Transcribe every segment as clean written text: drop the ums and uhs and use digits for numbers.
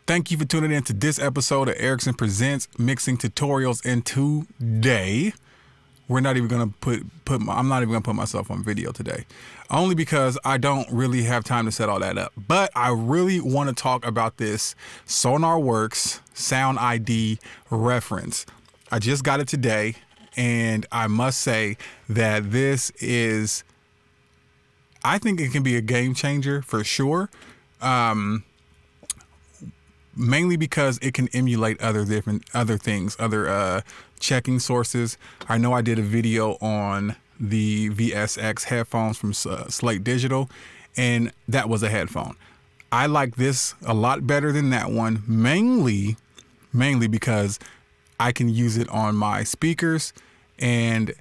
Thank you for tuning in to this episode of Ericson Presents Mixing Tutorials. And today, we're not even gonna I'm not even gonna put myself on video today, only because I don't really have time to set all that up. But I really want to talk about this Sonarworks SoundID reference. I just got it today, and I must say that this is, I think it can be a game changer for sure. Mainly because it can emulate other things, other checking sources. I know I did a video on the VSX headphones from Slate Digital, and that was a headphone. I like this a lot better than that one, mainly because I can use it on my speakers, and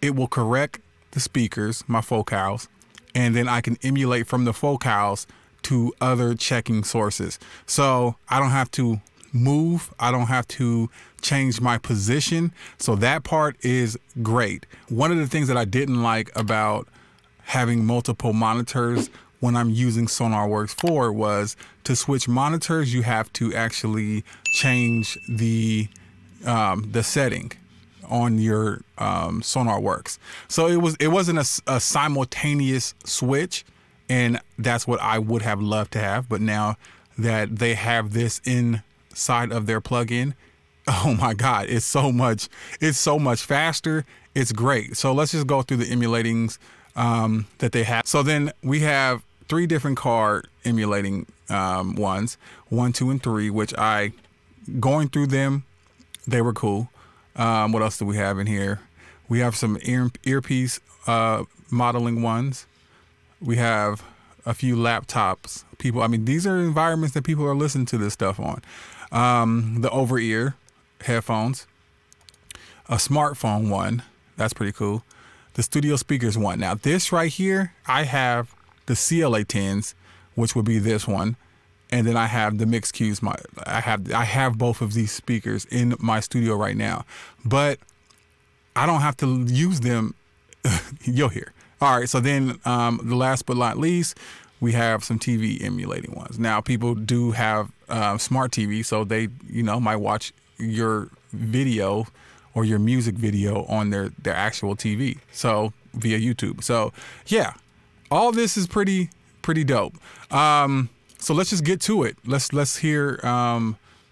it will correct the speakers, my focals, and then I can emulate from the focals to other checking sources. So I don't have to move. I don't have to change my position. So that part is great. One of the things that I didn't like about having multiple monitors when I'm using Sonarworks 4 was to switch monitors, you have to actually change the setting on your Sonarworks. So it wasn't a simultaneous switch. And that's what I would have loved to have. But now that they have this inside of their plugin, oh my God, it's so much faster. It's great. So let's just go through the emulatings that they have. So then we have 3 different card emulating ones, 1, 2, and 3, which going through them, they were cool. What else do we have in here? We have some earpiece modeling ones. We have a few laptops. These are environments that people are listening to this stuff on. The over-ear headphones, a smartphone one, that's pretty cool. The studio speakers one. Now this right here, I have the CLA 10s, which would be this one, and then I have the mix Qs. I have both of these speakers in my studio right now, but I don't have to use them. You'll hear. All right, so then the last but not least, we have some TV emulating ones. Now, people do have smart TV, so they might watch your video or your music video on their actual TV, so via YouTube. So yeah, all this is pretty dope. So let's just get to it. Let's hear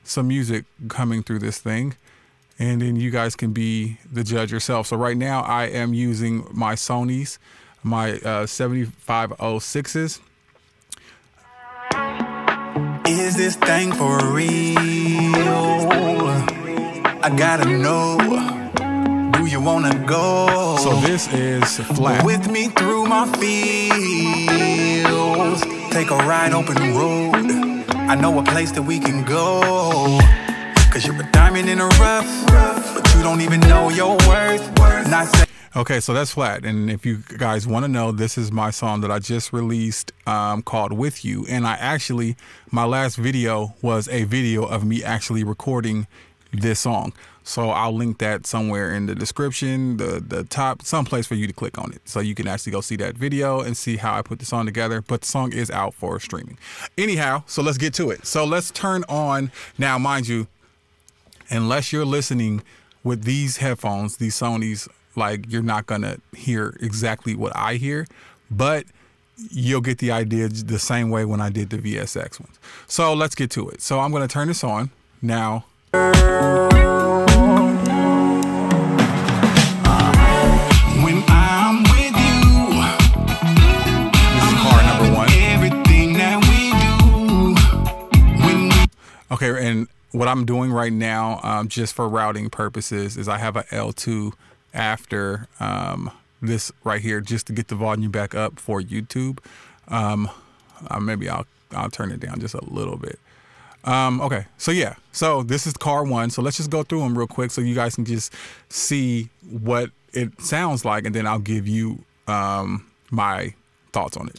some music coming through this thing, and then you guys can be the judge yourself. So right now I am using my Sony's, my 7506s. Is this thing for real? I gotta know, do you wanna go? So this is flat. With me through my fields, take a ride, open road. I know a place that we can go. Cause you're a diamond in a rough, but you don't even know your worth. Okay, so that's flat. And if you guys want to know, this is my song that I just released called With You. And my last video was a video of me actually recording this song. So I'll link that somewhere in the description, the top, someplace for you to click on it. So you can actually go see that video and see how I put the song together. But the song is out for streaming. Anyhow, so let's get to it. So let's turn on, now mind you, unless you're listening with these headphones, these Sony's, like, you're not gonna hear exactly what I hear, but you'll get the idea the same way when I did the VSX ones. So let's get to it. So I'm gonna turn this on now. When I'm with you, this is car number 1. Everything that we do. Okay, and what I'm doing right now, just for routing purposes, is I have a L2 after this right here, just to get the volume back up for YouTube. Maybe I'll turn it down just a little bit. Okay, so yeah, so this is car 1. So let's just go through them real quick so you guys can just see what it sounds like, and then I'll give you my thoughts on it.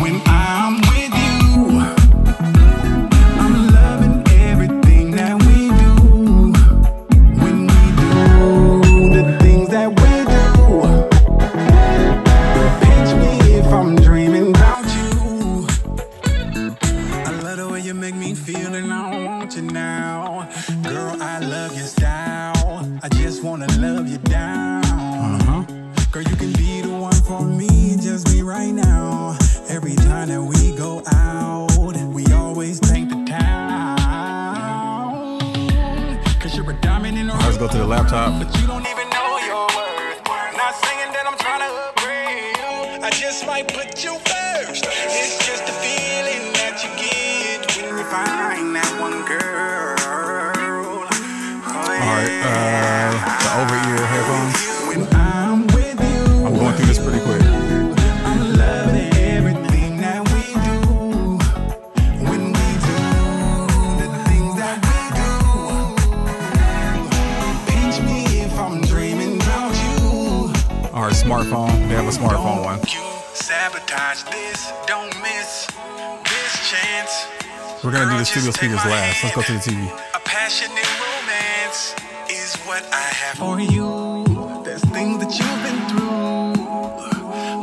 When I'm with you, I'm loving everything that we do. When we do the things that we do, pitch me if I'm dreaming. right now. Every time that we go out, we always thank the town. Cause you're a diamond in the rough. Let's go to the laptop. But you don't even know your worth. Not saying that I'm trying to upgrade. I just might put you first. It's just a feeling that you get when you find that one girl. Alright, the over-ear headphones. When I'm with you, I'm going through this pretty quick. I'm loving everything that we do. When we do the things that we do. Pinch me if I'm dreaming about you. Alright, smartphone. They have a smartphone one. You sabotage this, don't miss this chance. We're gonna do the Girl, studio just take speakers my last. Let's go to the TV. A passionate romance is what I have for you. There's things that you've been through.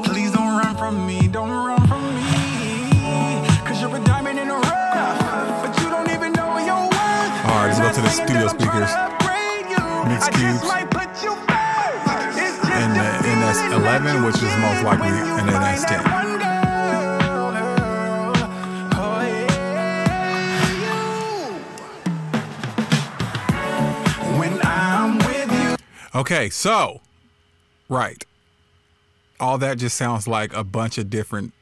Please don't run from me, don't run from me. Cause you're a diamond in the rough, but you don't even know your worth. Alright, let's go to the studio speakers. Mix cubes. And the NS11, which is most likely an NS10. Okay, so, right. All that just sounds like a bunch of different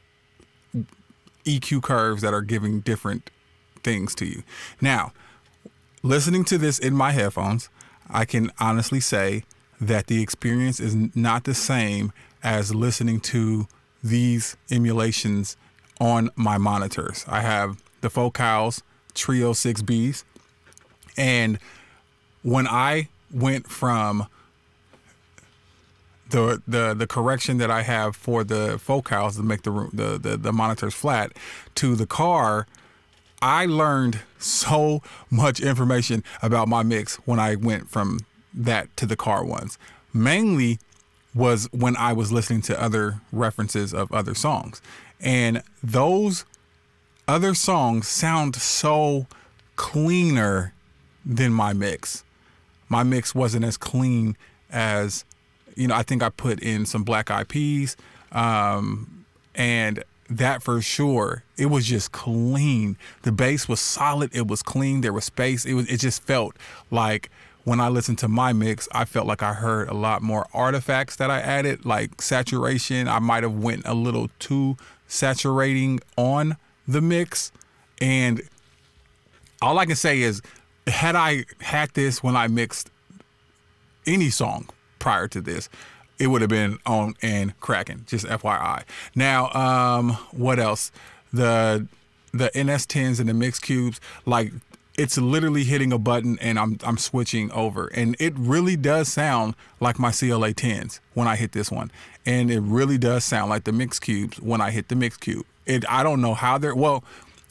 EQ curves that are giving different things to you. Now, listening to this in my headphones, I can honestly say that the experience is not the same as listening to these emulations on my monitors. I have the Focals Trio 6Bs, and when I went from the correction that I have for the Focals to make the monitors flat to the car, I learned so much information about my mix when I went from that to the car ones. Mainly was when I was listening to other references of other songs, and those other songs sound so cleaner than my mix. My mix wasn't as clean as, you know, I think I put in some Black Eyed Peas, and that for sure, it was just clean. The bass was solid. It was clean. There was space. It just felt like when I listened to my mix, I felt like I heard a lot more artifacts that I added, like saturation. I might have went a little too saturating on the mix. And all I can say is, had I had this when I mixed any song prior to this, it would have been on and cracking, just FYI. Now, what else? The NS10s and the mix cubes, like, it's literally hitting a button and I'm switching over. And it really does sound like my CLA 10s when I hit this one. And it really does sound like the mix cubes when I hit the mix cube. I don't know how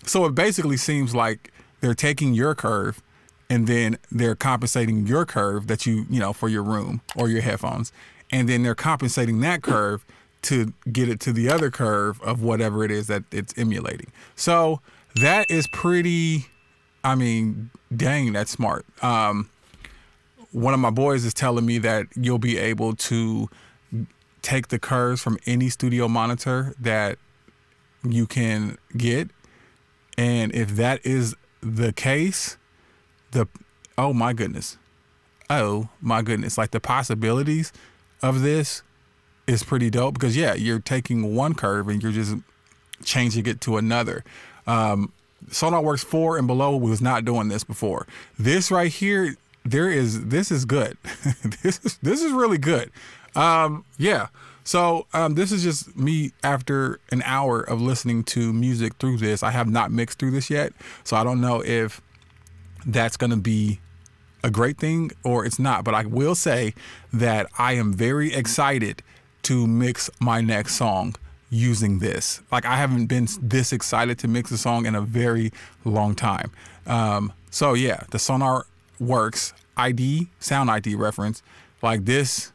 so it basically seems like they're taking your curve and then they're compensating your curve that you know, for your room or your headphones. And then they're compensating that curve to get it to the other curve of whatever it is that it's emulating. So that is pretty, I mean, dang, that's smart. One of my boys is telling me that you'll be able to take the curves from any studio monitor that you can get. And if that is the case, oh my goodness, like the possibilities of this is pretty dope, because yeah, you're taking one curve and you're just changing it to another. Sonarworks 4 and below was not doing this before. This right here, this is good. this is really good. Yeah. So this is just me after an hour of listening to music through this. I have not mixed through this yet, so I don't know if that's going to be a great thing or it's not. But I will say that I am very excited to mix my next song using this. Like, I haven't been this excited to mix a song in a very long time. So yeah, the Sonarworks SoundID reference, like this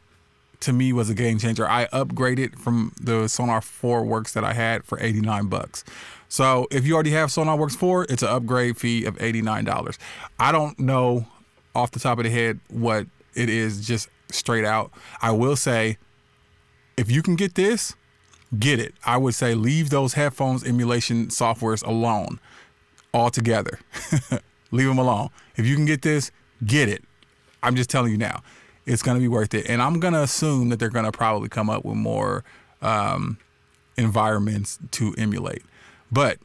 to me was a game changer. I upgraded from the Sonar 4 Works that I had for $89. So if you already have Sonarworks 4, it's an upgrade fee of $89. I don't know off the top of the head what it is just straight out. I will say, if you can get this get it. I would say leave those headphones emulation softwares alone altogether. Leave them alone. If you can get this, get it. I'm just telling you now, it's going to be worth it. And I'm going to assume that they're going to probably come up with more environments to emulate. But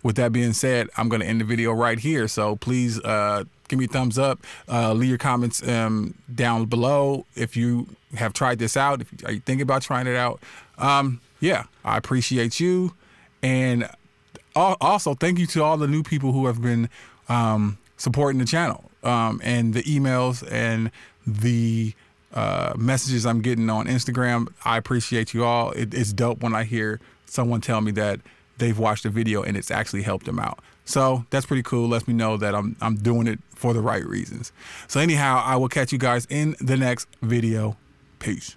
with that being said, I'm going to end the video right here. So please give me a thumbs up. Leave your comments down below if you have tried this out. Are you thinking about trying it out? Yeah, I appreciate you. And also, thank you to all the new people who have been supporting the channel and the emails and the messages I'm getting on Instagram. I appreciate you all. It's dope when I hear someone tell me that they've watched a video and it's actually helped them out. So that's pretty cool. Lets me know that I'm doing it for the right reasons. So anyhow, I will catch you guys in the next video. Peace.